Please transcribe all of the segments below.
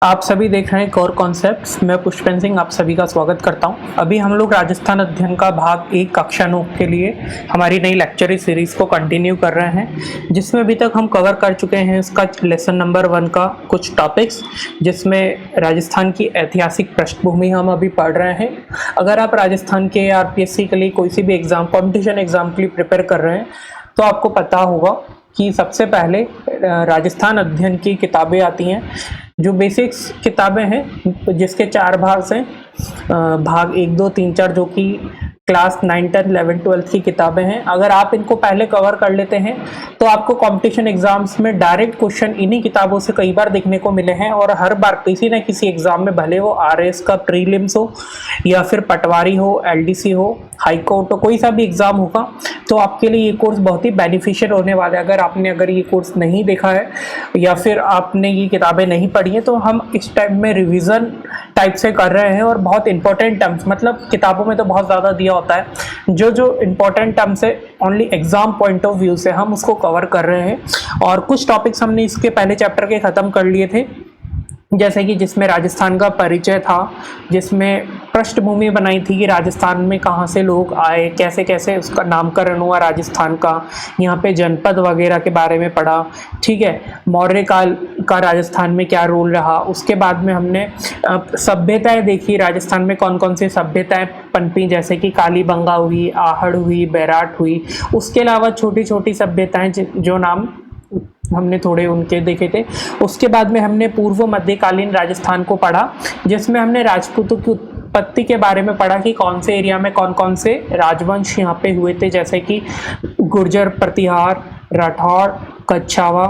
आप सभी देख रहे हैं कोर कॉन्सेप्ट्स। मैं पुष्पेंद्र सिंह आप सभी का स्वागत करता हूं। अभी हम लोग राजस्थान अध्ययन का भाग 1 कक्षा 9 के लिए हमारी नई लेक्चर सीरीज को कंटिन्यू कर रहे हैं, जिसमें अभी तक हम कवर कर चुके हैं इसका लेसन नंबर 1 का कुछ टॉपिक्स, जिसमें राजस्थान की ऐतिहासिक पृष्ठभूमि हम अभी पढ़ रहे हैं। अगर आप राजस्थान के आरपीएससी के लिए कोई सी भी एग्जाम कॉम्पिटिशन एग्जाम के लिए प्रिपेयर कर रहे हैं तो आपको पता होगा कि सबसे पहले राजस्थान अध्ययन की किताबें आती हैं, जो बेसिक्स किताबें हैं, जिसके 4 भाग हैं। भाग 1, 2, 3, 4 जो कि क्लास 9, 10, 11, 12 की किताबें हैं। अगर आप इनको पहले कवर कर लेते हैं तो आपको कंपटीशन एग्जाम्स में डायरेक्ट क्वेश्चन इन्हीं किताबों से कई बार देखने को मिले हैं, और हर बार किसी न किसी एग्जाम में, भले वो आरएस का प्रीलिम्स हो या फिर पटवारी हो, एलडीसी हो, हाई कोर्ट हो, कोई सा भी एग्जाम होगा तो आपके लिए ये कोर्स बहुत ही बेनिफिशियल होने वाला है। अगर ये कोर्स नहीं देखा है या फिर आपने ये किताबें नहीं पढ़ी है तो हम इस टाइप में रिवीजन टाइप से कर रहे हैं, और बहुत इंपॉर्टेंट टर्म्स, मतलब किताबों में तो बहुत ज़्यादा दिया होता है, जो इंपॉर्टेंट टर्म्स है only exam point of view से हम उसको कवर कर रहे हैं। और कुछ टॉपिक्स हमने इसके पहले चैप्टर के ख़त्म कर लिए थे, जैसे कि जिसमें राजस्थान का परिचय था, जिसमें पृष्ठभूमि बनाई थी कि राजस्थान में कहाँ से लोग आए, कैसे कैसे उसका नामकरण हुआ राजस्थान का, यहाँ पे जनपद वगैरह के बारे में पढ़ा। ठीक है, मौर्य काल का राजस्थान में क्या रोल रहा। उसके बाद में हमने सभ्यताएं देखी, राजस्थान में कौन कौन सी सभ्यताएं पनपी, जैसे कि कालीबंगा हुई, आहड़ हुई, बैराट हुई। उसके अलावा छोटी छोटी सभ्यताएं जो नाम हमने थोड़े उनके देखे थे। उसके बाद में हमने पूर्व मध्यकालीन राजस्थान को पढ़ा, जिसमें हमने राजपूतों की उत्पत्ति के बारे में पढ़ा कि कौन से एरिया में कौन कौन से राजवंश यहाँ पे हुए थे, जैसे कि गुर्जर, प्रतिहार, राठौड़, कछवा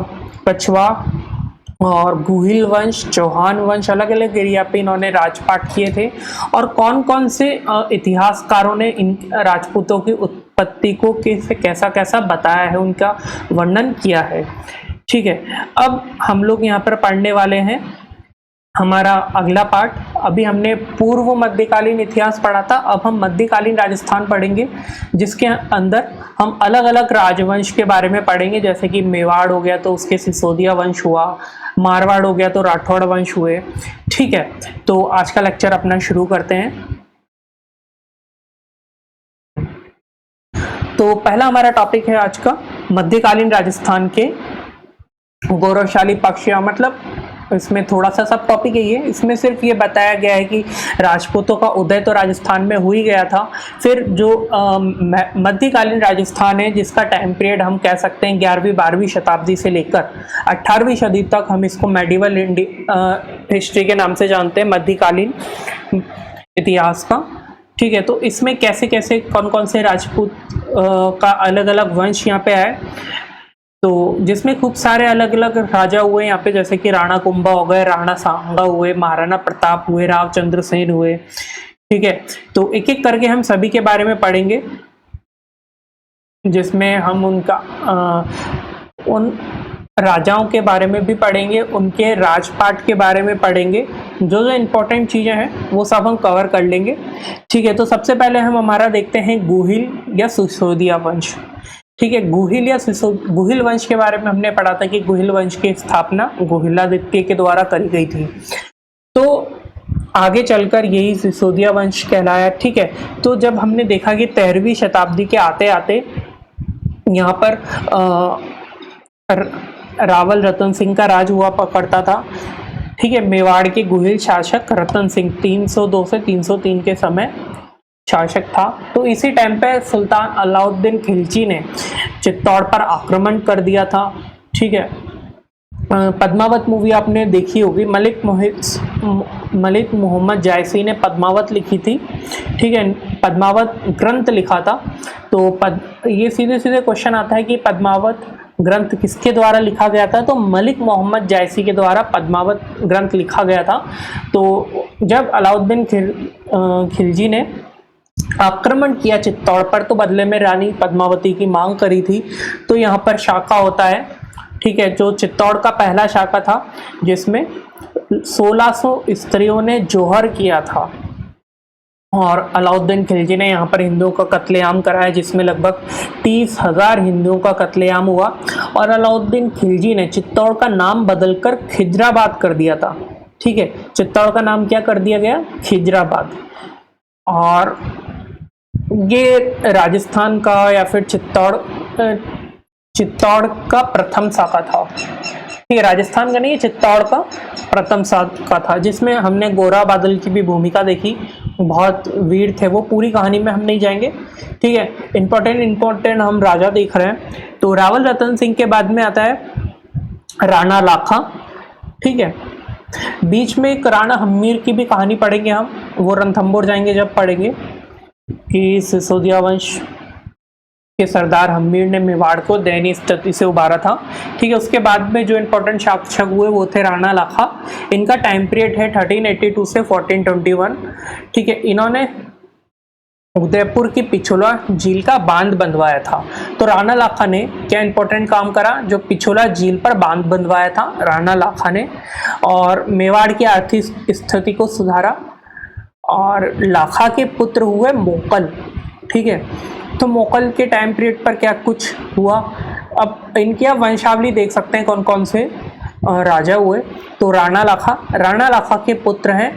और गुहिल वंश, चौहान वंश, अलग अलग एरिया पे इन्होंने राजपाट किए थे। और कौन कौन से इतिहासकारों ने इन राजपूतों की उत्पत्ति को कैसा कैसा बताया है, उनका वर्णन किया है। ठीक है, अब हम लोग यहाँ पर पढ़ने वाले हैं हमारा अगला पार्ट। अभी हमने पूर्व मध्यकालीन इतिहास पढ़ा था, अब हम मध्यकालीन राजस्थान पढ़ेंगे, जिसके अंदर हम अलग अलग राजवंश के बारे में पढ़ेंगे। जैसे कि मेवाड़ हो गया तो उसके सिसोदिया वंश हुआ, मारवाड़ हो गया तो राठौड़ वंश हुए। ठीक है, तो आज का लेक्चर अपना शुरू करते हैं। तो पहला हमारा टॉपिक है आज का मध्यकालीन राजस्थान के गौरवशाली पक्ष, या मतलब इसमें थोड़ा सा सब टॉपिक है ये। इसमें सिर्फ ये बताया गया है कि राजपूतों का उदय तो राजस्थान में हो ही गया था, फिर जो मध्यकालीन राजस्थान है, जिसका टाइम पीरियड हम कह सकते हैं 11वीं 12वीं शताब्दी से लेकर 18वीं सदी तक, हम इसको मेडिवल हिस्ट्री के नाम से जानते हैं, मध्यकालीन इतिहास का। ठीक है, तो इसमें कैसे कैसे कौन कौन से राजपूत का अलग अलग वंश यहाँ पे आए, तो जिसमें खूब सारे अलग अलग राजा हुए यहाँ पे, जैसे कि राणा कुंभा हो गए, राणा सांगा हुए, महाराणा प्रताप हुए, रावचंद्र सेन हुए। ठीक है, तो एक एक करके हम सभी के बारे में पढ़ेंगे, जिसमें हम उन राजाओं के बारे में भी पढ़ेंगे, उनके राजपाट के बारे में पढ़ेंगे, जो जो इम्पोर्टेंट चीज़ें हैं वो सब हम कवर कर लेंगे। ठीक है, तो सबसे पहले हम हमारा देखते हैं गुहिल या सिसोदिया वंश। ठीक है, गुहिल वंश के बारे में हमने पढ़ा था कि गुहिल वंश की स्थापना गुहिलादित्य के द्वारा करी गई थी, तो आगे चलकर यही सिसोदिया वंश कहलाया। ठीक है, तो जब हमने देखा कि 13वीं शताब्दी के आते आते यहाँ पर रावल रतन सिंह का राज हुआ करता था। ठीक है, मेवाड़ के गुहिल शासक रतन सिंह 302 से 303 के समय शासक था। तो इसी टाइम पे सुल्तान अलाउद्दीन खिलजी ने चित्तौड़ पर आक्रमण कर दिया था। ठीक है, पद्मावत मूवी आपने देखी होगी, मलिक मोहम्मद जायसी ने पद्मावत लिखी थी। ठीक है, पद्मावत ग्रंथ लिखा था। तो ये सीधे सीधे क्वेश्चन आता है कि पद्मावत ग्रंथ किसके द्वारा लिखा गया था, तो मलिक मोहम्मद जायसी के द्वारा पद्मावत ग्रंथ लिखा गया था। तो जब अलाउद्दीन खिलजी ने आक्रमण किया चित्तौड़ पर, तो बदले में रानी पद्मावती की मांग करी थी। तो यहाँ पर शाखा होता है, ठीक है, जो चित्तौड़ का पहला शाखा था, जिसमें 1600 स्त्रियों ने जोहर किया था, और अलाउद्दीन खिलजी ने यहाँ पर हिंदुओं का कत्लेआम कराया, जिसमें लगभग 30,000 हिंदुओं का कत्लेआम हुआ। और अलाउद्दीन खिलजी ने चित्तौड़ का नाम बदलकर खिजराबाद कर दिया था। ठीक है, चित्तौड़ का नाम क्या कर दिया गया, खिजराबाद। और ये राजस्थान का या फिर चित्तौड़ का प्रथम शाखा था। ठीक है, राजस्थान का नहीं, चित्तौड़ का प्रथम शाखा था, जिसमें हमने गोरा बादल की भी भूमिका देखी, बहुत वीर थे वो। पूरी कहानी में हम नहीं जाएंगे। ठीक है, इंपॉर्टेंट हम राजा देख रहे हैं। तो रावल रतन सिंह के बाद में आता है राणा लाखा। ठीक है, बीच में एक राणा हम्मीर की भी कहानी पढ़ेंगे हम, वो रणथंभौर जाएंगे जब पढ़ेंगे कि सिसोदिया वंश के सरदार हम्मीर ने मेवाड़ को दयनीय स्थिति से उबारा था। ठीक है, उसके बाद में जो इंपॉर्टेंट शासक हुए वो थे राणा लाखा। इनका टाइम पीरियड है 1382 से 1421। ठीक है, इन्होंने उदयपुर की पिछोला झील का बांध बंधवाया था। तो राणा लाखा ने क्या इंपॉर्टेंट काम करा, जो पिछोला झील पर बांध बंधवाया था राणा लाखा ने, और मेवाड़ की आर्थिक स्थिति को सुधारा। और लाखा के पुत्र हुए मोकल। ठीक है, तो मोकल के टाइम पीरियड पर क्या कुछ हुआ। अब इनकी आप वंशावली देख सकते हैं कौन कौन से राजा हुए। तो राणा लाखा के पुत्र हैं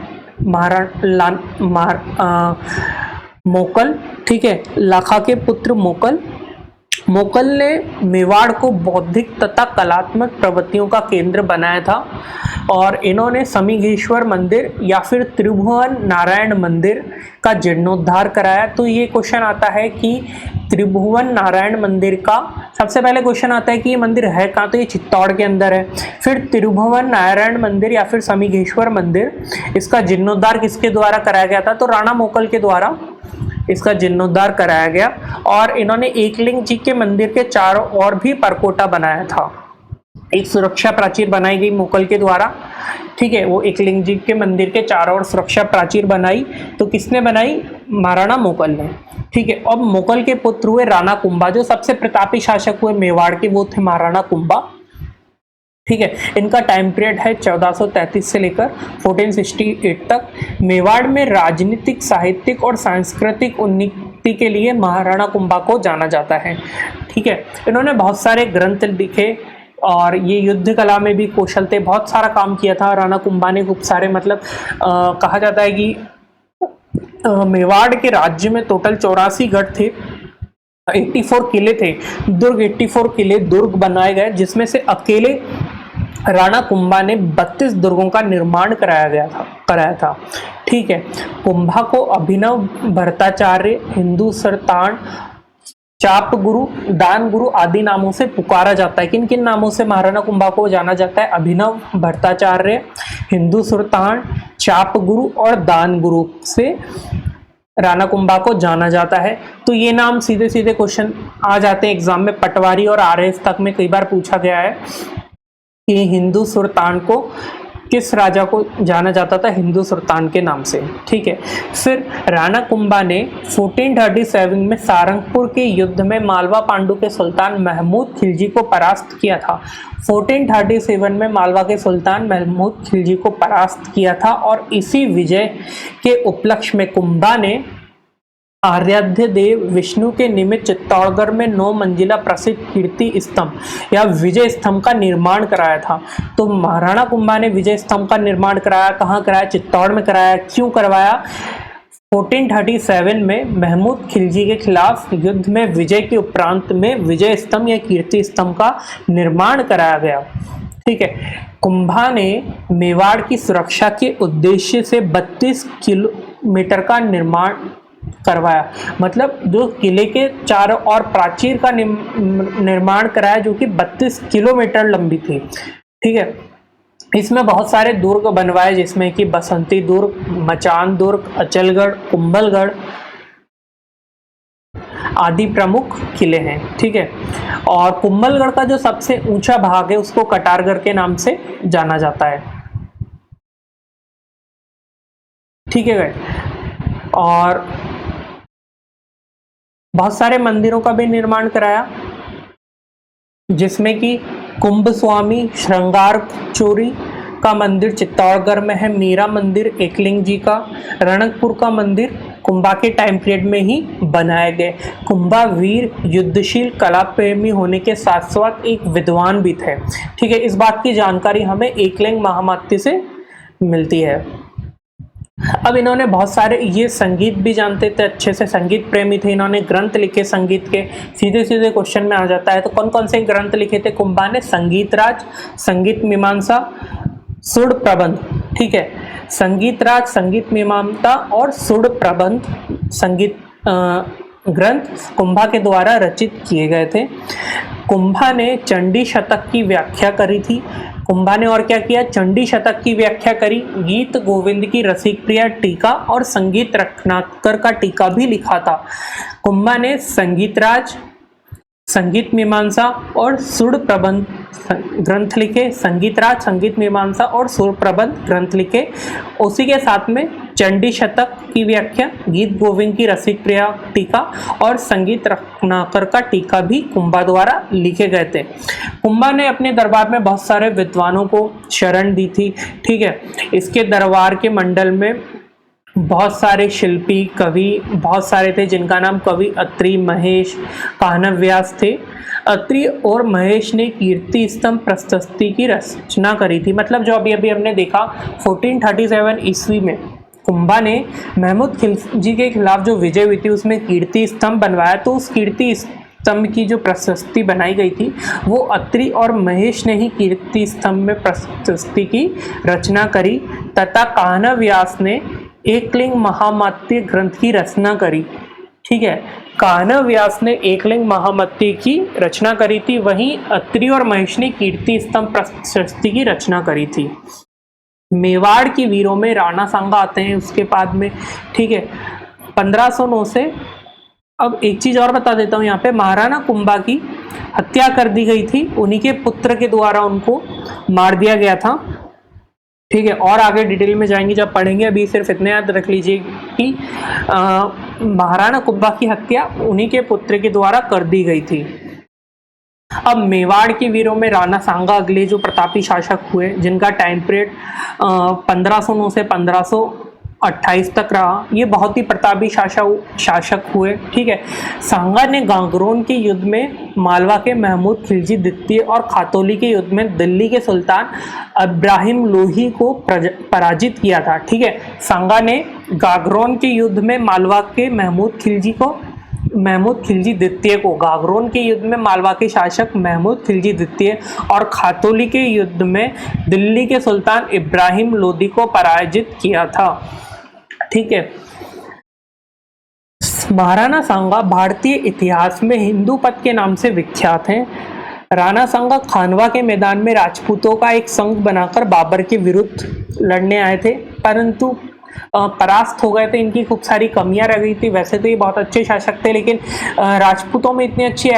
मोकल। ठीक है, लाखा के पुत्र मोकल ने मेवाड़ को बौद्धिक तथा कलात्मक प्रवृत्तियों का केंद्र बनाया था, और इन्होंने समीघेश्वर मंदिर या फिर त्रिभुवन नारायण मंदिर का जीर्णोद्धार कराया। तो ये क्वेश्चन आता है कि त्रिभुवन नारायण मंदिर का, सबसे पहले क्वेश्चन आता है कि ये मंदिर है कहाँ, तो ये चित्तौड़ के अंदर है। फिर त्रिभुवन नारायण मंदिर या फिर समीघेश्वर मंदिर, इसका जीर्णोद्धार किसके द्वारा कराया गया था, तो राणा मोकल के द्वारा इसका जीर्णोद्धार कराया गया। और इन्होंने एकलिंग जी के मंदिर के चारों ओर भी परकोटा बनाया था। एक सुरक्षा प्राचीर बनाई गई मोकल के द्वारा। ठीक है, वो एकलिंग जी के मंदिर के चारों ओर सुरक्षा प्राचीर बनाई, तो किसने बनाई, महाराणा मोकल ने। ठीक है, अब मोकल के पुत्र हुए राणा कुंभा। जो सबसे प्रतापी शासक हुए मेवाड़ के वो थे महाराणा कुंभा। ठीक है, इनका टाइम पीरियड है 1433 से लेकर 1468 तक। मेवाड़ में राजनीतिक, साहित्यिक और सांस्कृतिक उन्नति के लिए महाराणा कुंभा को जाना जाता है। ठीक है, इन्होंने बहुत सारे ग्रंथ लिखे और ये युद्ध कला में भी कौशल थे, बहुत सारा काम किया था राणा कुंभा ने, खूब सारे, मतलब कहा जाता है कि मेवाड़ के राज्य में टोटल 84 गढ़ थे, 84 किले थे, 84 किले दुर्ग बनाए गए, जिसमें से अकेले राणा कुंभा ने 32 दुर्गों का निर्माण कराया था। ठीक है, कुंभा को अभिनव भट्टाचार्य, हिंदू सरतान, चाप गुरु, दान गुरु आदि नामों से पुकारा जाता है। किन किन नामों से महाराणा कुंभा को जाना जाता है, अभिनव भट्टाचार्य, हिंदू सुल्तान, चाप गुरु और दान गुरु से राणा कुंभा को जाना जाता है। तो ये नाम सीधे सीधे क्वेश्चन आ जाते हैं एग्जाम में, पटवारी और आरएएस तक में कई बार पूछा गया है कि हिंदू सुल्तान को किस राजा को जाना जाता था, हिंदू सुल्तान के नाम से। ठीक है, फिर राणा कुंभा ने 1437 में सारंगपुर के युद्ध में मालवा पांडु के सुल्तान महमूद खिलजी को परास्त किया था। 1437 में मालवा के सुल्तान महमूद खिलजी को परास्त किया था, और इसी विजय के उपलक्ष्य में कुंभा ने आराध्य देव विष्णु के निमित्त चित्तौड़गढ़ में 9 मंजिला प्रसिद्ध कीर्ति स्तंभ या विजय स्तंभ का निर्माण कराया था। तो महाराणा कुंभा ने विजय स्तंभ का निर्माण कराया, कहाँ कराया, चित्तौड़ में कराया। क्यों करवाया, 1437 में महमूद खिलजी के खिलाफ युद्ध में विजय के उपरांत में विजय स्तंभ या कीर्ति स्तंभ का निर्माण कराया गया। ठीक है, कुंभा ने मेवाड़ की सुरक्षा के उद्देश्य से 32 किलोमीटर का निर्माण करवाया, मतलब जो किले के चारों ओर प्राचीर का निर्माण कराया, जो कि 32 किलोमीटर लंबी थी। ठीक है, इसमें बहुत सारे दुर्ग बनवाए, जिसमें कि बसंती दुर्ग, मचान दुर्ग, अचलगढ़, कुंभलगढ़ आदि प्रमुख किले हैं। ठीक है, और कुंभलगढ़ का जो सबसे ऊंचा भाग है उसको कटारगढ़ के नाम से जाना जाता है। ठीक है, और बहुत सारे मंदिरों का भी निर्माण कराया, जिसमें कि कुंभ स्वामी श्रृंगार चोरी का मंदिर चित्तौड़गढ़ में है, मीरा मंदिर एकलिंग जी का, रणकपुर का मंदिर कुंभा के टाइम पीरियड में ही बनाए गए। कुंभा वीर, युद्धशील, कला प्रेमी होने के साथ साथ एक विद्वान भी थे। ठीक है, इस बात की जानकारी हमें एकलिंग महामात्य से मिलती है। अब इन्होंने बहुत सारे, ये संगीत भी जानते थे अच्छे से, संगीत प्रेमी थे, इन्होंने ग्रंथ लिखे संगीत के। सीधे सीधे क्वेश्चन में आ जाता है, तो कौन कौन से ग्रंथ लिखे थे कुंभा ने? संगीत राज, संगीत मीमांसा, सुड़ प्रबंध। ठीक है, संगीत राज, संगीत मीमांसा और सुड़ प्रबंध संगीत ग्रंथ कुंभा के द्वारा रचित किए गए थे। कुंभा ने चंडी शतक की व्याख्या करी थी। कुंभा ने और क्या किया? चंडी शतक की व्याख्या करी, गीत गोविंद की रसिक प्रिया टीका और संगीत रत्नाकर का टीका भी लिखा था। कुंभा ने संगीत राज, संगीत मीमांसा और सुड़ प्रबंध ग्रंथ लिखे। संगीत राज, संगीत मीमांसा और सुर प्रबंध ग्रंथ लिखे। उसी के साथ में चंडी शतक की व्याख्या, गीत गोविंद की रसिक प्रिया टीका और संगीत रत्नाकर का टीका भी कुंभा द्वारा लिखे गए थे। कुंभा ने अपने दरबार में बहुत सारे विद्वानों को शरण दी थी। ठीक है, इसके दरबार के मंडल में बहुत सारे शिल्पी, कवि बहुत सारे थे, जिनका नाम कवि अत्रि, महेश, कान्व व्यास थे। अत्रि और महेश ने कीर्ति स्तंभ प्रशस्ति की रचना करी थी। मतलब जो अभी हमने देखा 1437 ईस्वी में कुंभा ने महमूद खिलजी के खिलाफ जो विजय हुई थी उसमें कीर्ति स्तंभ बनवाया, तो उस कीर्ति स्तंभ की जो प्रशस्ति बनाई गई थी वो अत्रि और महेश ने ही कीर्ति स्तंभ में प्रशस्ति की रचना करी, तथा कान्व व्यास ने एकलिंग महामत्य ग्रंथ की रचना करी। ठीक है, कान्व व्यास ने एकलिंग महामत्य की रचना करी थी, वहीं अत्रि और महेश ने कीर्ति स्तंभ प्रशस्ति की रचना करी थी। मेवाड़ की वीरों में राणा सांगा आते हैं उसके बाद में। ठीक है, 1509 से, अब एक चीज और बता देता हूँ यहाँ पे, महाराणा कुंभा की हत्या कर दी गई थी, उन्हीं के पुत्र के द्वारा उनको मार दिया गया था। ठीक है, और आगे डिटेल में जाएंगे जब पढ़ेंगे, अभी सिर्फ इतने याद रख लीजिए कि महाराणा कुंभा की हत्या उन्हीं के पुत्र के द्वारा कर दी गई थी। अब मेवाड़ के वीरों में राणा सांगा अगले जो प्रतापी शासक हुए, जिनका टाइम पीरियड 1509 से 1528 तक रहा। ये बहुत ही प्रतापी शासक हुए। ठीक है, सांगा ने गागरोन के युद्ध में मालवा के महमूद खिलजी द्वितीय और खातौली के युद्ध में दिल्ली के सुल्तान इब्राहिम लोही को पराजित किया था। ठीक है, सांगा ने गागरोन के युद्ध में मालवा के महमूद खिलजी द्वितीय को, गागरोन के युद्ध में मालवा के शासक महमूद खिलजी द्वितीय और खातौली के युद्ध में दिल्ली के सुल्तान इब्राहिम लोदी को पराजित किया था। ठीक है, महाराणा सांगा भारतीय इतिहास में हिंदू पद के नाम से विख्यात हैं। राणा सांगा खानवा के मैदान में राजपूतों का एक संघ बनाकर बाबर के विरुद्ध लड़ने आए थे, परंतु परास्त हो गए थे। इनकी खूब सारी कमियां रह गई थी। वैसे तो ये बहुत अच्छे शासक थे, लेकिन राजपूतों में इतनी अच्छी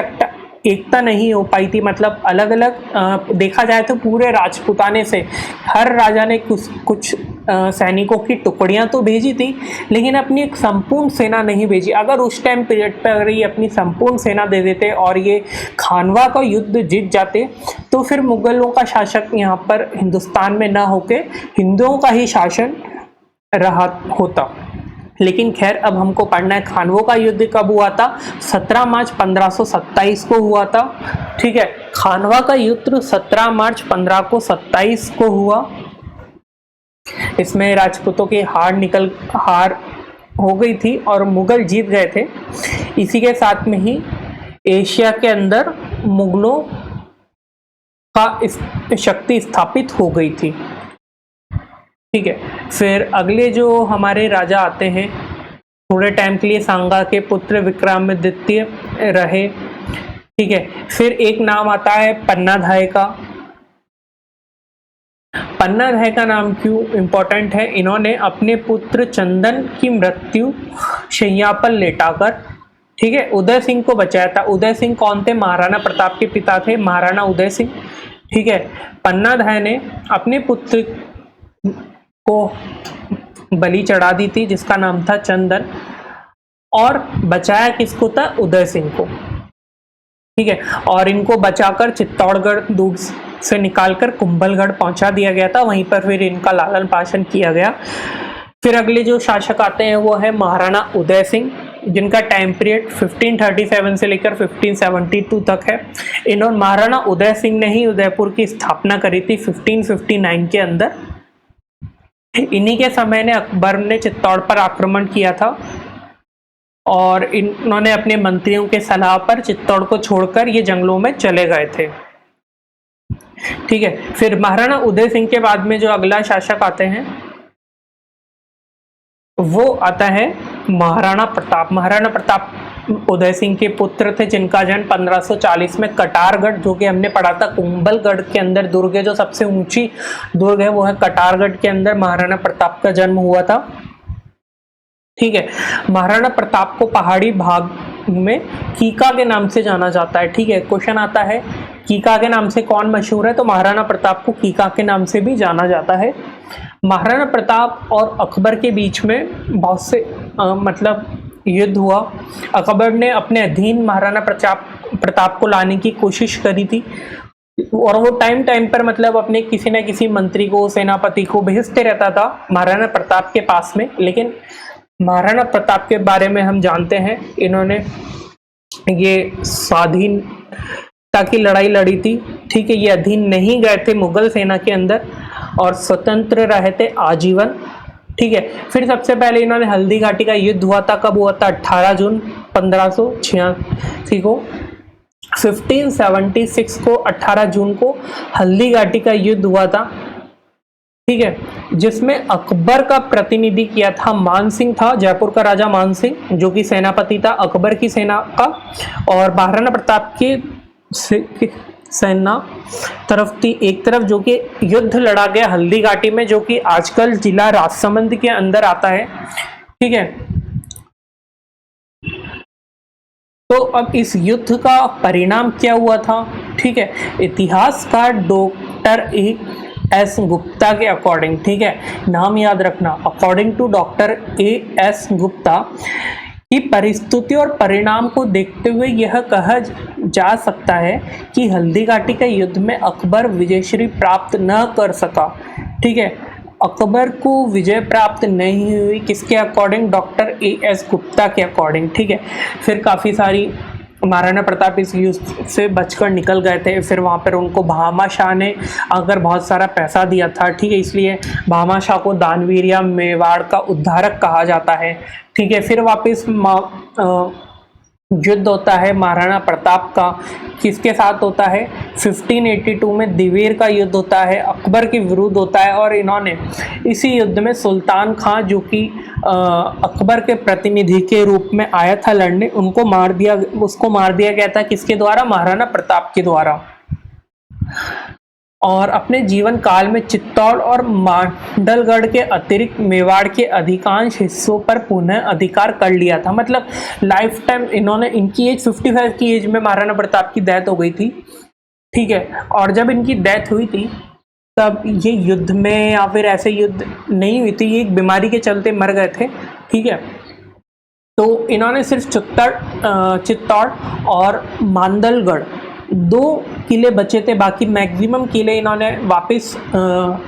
एकता नहीं हो पाई थी। मतलब अलग अलग देखा जाए तो पूरे राजपूताने से हर राजा ने कुछ सैनिकों की टुकड़ियां तो भेजी थी, लेकिन अपनी एक संपूर्ण सेना नहीं भेजी। अगर उस टाइम पीरियड पर अगर ये अपनी संपूर्ण सेना दे देते और ये खानवा का युद्ध जीत जाते, तो फिर मुगलों का शासक यहाँ पर हिंदुस्तान में न होके हिंदुओं का ही शासन रहा होता। लेकिन खैर, अब हमको पढ़ना है खानवों का युद्ध कब हुआ था। 17 मार्च 1527 को हुआ था। ठीक है, खानवा का युद्ध 17 मार्च 1527 को हुआ। इसमें राजपूतों की हार हो गई थी और मुगल जीत गए थे। इसी के साथ में ही एशिया के अंदर मुगलों का शक्ति स्थापित हो गई थी। ठीक है, फिर अगले जो हमारे राजा आते हैं, थोड़े टाइम के लिए सांगा के पुत्र विक्रमादित्य रहे। ठीक है, फिर एक नाम आता है पन्नाधाय का। पन्नाधाय का नाम क्यों इम्पोर्टेंट है? इन्होंने अपने पुत्र चंदन की मृत्यु शैया पर लेटाकर, ठीक है, उदय सिंह को बचाया था। उदय सिंह कौन थे? महाराणा प्रताप के पिता थे, महाराणा उदय सिंह। ठीक है, पन्नाधाय ने अपने पुत्र को बलि चढ़ा दी थी, जिसका नाम था चंदन, और बचाया किसको था? उदय सिंह को। ठीक है, और इनको बचाकर चित्तौड़गढ़ दूर से निकालकर कुंभलगढ़ पहुंचा दिया गया था। वहीं पर फिर इनका लालन पालन किया गया। फिर अगले जो शासक आते हैं वो है महाराणा उदय सिंह, जिनका टाइम पीरियड 1537 से लेकर 1572 तक है। इन्होंने, महाराणा उदय सिंह ने ही उदयपुर की स्थापना करी थी 1559 के अंदर। इन्हीं के समय ने अकबर ने चित्तौड़ पर आक्रमण किया था और इन्होंने अपने मंत्रियों के सलाह पर चित्तौड़ को छोड़कर ये जंगलों में चले गए थे। ठीक है, फिर महाराणा उदय सिंह के बाद में जो अगला शासक आते हैं वो आता है महाराणा प्रताप। महाराणा प्रताप उदय सिंह के पुत्र थे जिनका जन्म 1540 में कटारगढ़, जो कि हमने पढ़ा था कुंभलगढ़ के अंदर दुर्ग है, जो सबसे ऊंची दुर्ग है वो है कटारगढ़ के अंदर महाराणा प्रताप का जन्म हुआ था। ठीक है, महाराणा प्रताप को पहाड़ी भाग में कीका के नाम से जाना जाता है। ठीक है, क्वेश्चन आता है कीका के नाम से कौन मशहूर है, तो महाराणा प्रताप को कीका के नाम से भी जाना जाता है। महाराणा प्रताप और अकबर के बीच में बहुत से मतलब युद्ध हुआ। अकबर ने अपने अधीन महाराणा प्रताप को लाने की कोशिश करी थी और वो टाइम टाइम पर मतलब अपने किसी न किसी मंत्री को, सेनापति को भेजते रहता था महाराणा प्रताप के पास में। लेकिन महाराणा प्रताप के बारे में हम जानते हैं, इन्होंने ये स्वाधीनता की लड़ाई लड़ी थी। ठीक है, ये अधीन नहीं गए थे मुगल सेना के अंदर और स्वतंत्र रहे थे आजीवन। ठीक है, फिर सबसे पहले इन्होंने हल्दी घाटी का युद्ध हुआ था। कब हुआ था? 18 जून 1586 को। 1576 को 18 जून को हल्दी घाटी का युद्ध हुआ था। ठीक है, जिसमें अकबर का प्रतिनिधि किया था मान सिंह था, जयपुर का राजा मान सिंह, जो कि सेनापति था अकबर की सेना का। और महाराणा प्रताप की सेना तरफ थी एक तरफ, जो कि युद्ध लड़ा गया हल्दी घाटी में, जो कि आजकल जिला राजसमंद के अंदर आता है। ठीक है, तो अब इस युद्ध का परिणाम क्या हुआ था? ठीक है, इतिहासकार डॉक्टर एस गुप्ता के अकॉर्डिंग, ठीक है, नाम याद रखना, according to doctor S Gupta की परिस्थिति और परिणाम को देखते हुए यह कहा जा सकता है कि हल्दी घाटी के युद्ध में अकबर विजयश्री प्राप्त न कर सका। ठीक है, अकबर को विजय प्राप्त नहीं हुई, किसके अकॉर्डिंग? डॉक्टर एस गुप्ता के अकॉर्डिंग। ठीक है, फिर काफ़ी सारी महाराणा प्रताप इस युद्ध से बचकर निकल गए थे। फिर वहाँ पर उनको भामा शाह ने अगर बहुत सारा पैसा दिया था। ठीक है, इसलिए भामा शाह को दानवीर या मेवाड़ का उद्धारक कहा जाता है। ठीक है, फिर वापस युद्ध होता है महाराणा प्रताप का, किसके साथ होता है? 1582 में दिवेर का युद्ध होता है, अकबर के विरुद्ध होता है। और इन्होंने इसी युद्ध में सुल्तान खां, जो कि अकबर के प्रतिनिधि के रूप में आया था लड़ने, उसको मार दिया गया था। किसके द्वारा? महाराणा प्रताप के द्वारा। और अपने जीवन काल में चित्तौड़ और मांडलगढ़ के अतिरिक्त मेवाड़ के अधिकांश हिस्सों पर पुनः अधिकार कर लिया था। मतलब लाइफ टाइम इन्होंने, इनकी एज 55 की एज में महाराणा प्रताप की डेथ हो गई थी। ठीक है, और जब इनकी डेथ हुई थी तब ये युद्ध में या फिर ऐसे युद्ध नहीं हुई थी, ये एक बीमारी के चलते मर गए थे। ठीक है, तो इन्होंने सिर्फ चित्तौड़ और मांडलगढ़ 2 किले बचे थे, बाकी मैक्सिमम किले इन्होंने वापस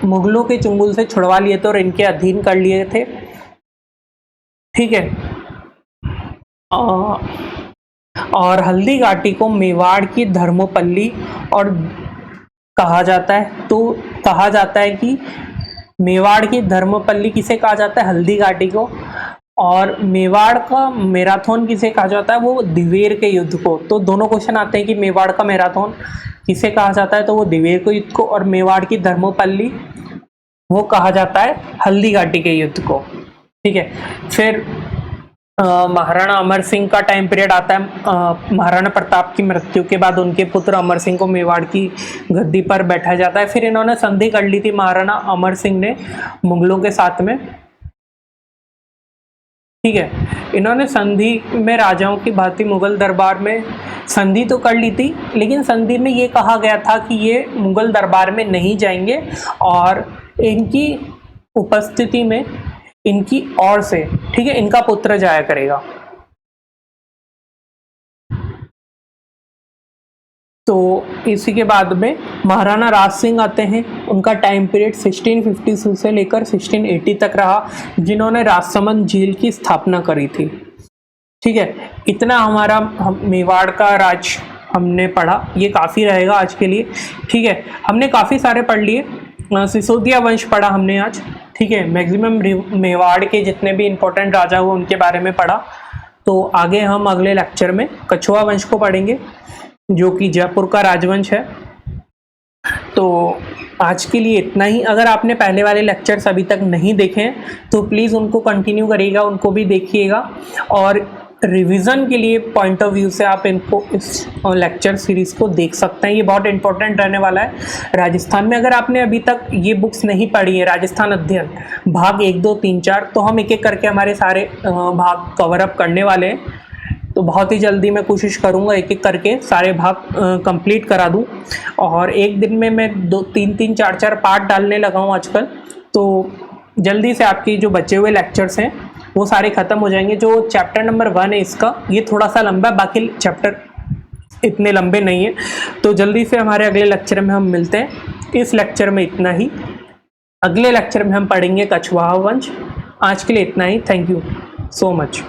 मुगलों के चंगुल से छुड़वा लिए थे और इनके अधीन कर लिए थे। ठीक है, और हल्दी घाटी को मेवाड़ की धर्मोपल्ली और कहा जाता है। तो कहा जाता है कि मेवाड़ की धर्मोपल्ली किसे कहा जाता है? हल्दी घाटी को। और मेवाड़ का मैराथन किसे कहा जाता है? वो दिवेर के युद्ध को। तो दोनों क्वेश्चन आते हैं कि मेवाड़ का मैराथन किसे कहा जाता है, तो वो दिवेर के युद्ध को, और मेवाड़ की धर्मोपल्ली वो कहा जाता है हल्दी घाटी के युद्ध को। ठीक है, फिर महाराणा अमर सिंह का टाइम पीरियड आता है। महाराणा प्रताप की मृत्यु के बाद उनके पुत्र अमर सिंह को मेवाड़ की गद्दी पर बैठाया जाता है। फिर इन्होंने संधि कर ली थी महाराणा अमर सिंह ने मुगलों के साथ में। ठीक है, इन्होंने संधि में राजाओं की भांति मुगल दरबार में संधि तो कर ली थी, लेकिन संधि में ये कहा गया था कि ये मुगल दरबार में नहीं जाएंगे और इनकी उपस्थिति में इनकी ओर से, ठीक है, इनका पुत्र जाया करेगा। तो इसी के बाद में महाराणा राज सिंह आते हैं। उनका टाइम पीरियड 1652 से लेकर 1680 तक रहा, जिन्होंने राजसमंद झील की स्थापना करी थी। ठीक है, इतना हमारा मेवाड़ का राज हमने पढ़ा, ये काफ़ी रहेगा आज के लिए। ठीक है, हमने काफ़ी सारे पढ़ लिए। सिसोदिया वंश पढ़ा हमने आज, ठीक है। मैक्सिमम मेवाड़ के जितने भी इम्पोर्टेंट राजा हुए उनके बारे में पढ़ा। तो आगे हम अगले लेक्चर में कछुआ वंश को पढ़ेंगे जो कि जयपुर का राजवंश है। तो आज के लिए इतना ही। अगर आपने पहले वाले लेक्चर्स अभी तक नहीं देखे हैं तो प्लीज़ उनको कंटिन्यू करिएगा, उनको भी देखिएगा। और रिवीजन के लिए पॉइंट ऑफ व्यू से आप इनको इस लेक्चर सीरीज़ को देख सकते हैं, ये बहुत इंपॉर्टेंट रहने वाला है राजस्थान में। अगर आपने अभी तक ये बुक्स नहीं पढ़ी है, राजस्थान अध्ययन भाग 1, 2, 3, 4, तो हम एक एक करके हमारे सारे भाग कवर अप करने वाले हैं। तो बहुत ही जल्दी मैं कोशिश करूँगा एक एक करके सारे भाग कंप्लीट करा दूँ। और एक दिन में मैं 2, 3, 3, 4, 4 पार्ट डालने लगा हूँ आजकल। तो जल्दी से आपकी जो बचे हुए लेक्चर्स हैं वो सारे ख़त्म हो जाएंगे। जो चैप्टर नंबर 1 है इसका, ये थोड़ा सा लंबा है, बाकी चैप्टर इतने लंबे नहीं है। तो जल्दी से हमारे अगले लेक्चर में हम मिलते हैं। इस लेक्चर में इतना ही, अगले लेक्चर में हम पढ़ेंगे कछुआ वंश। आज के लिए इतना ही। Thank you so much.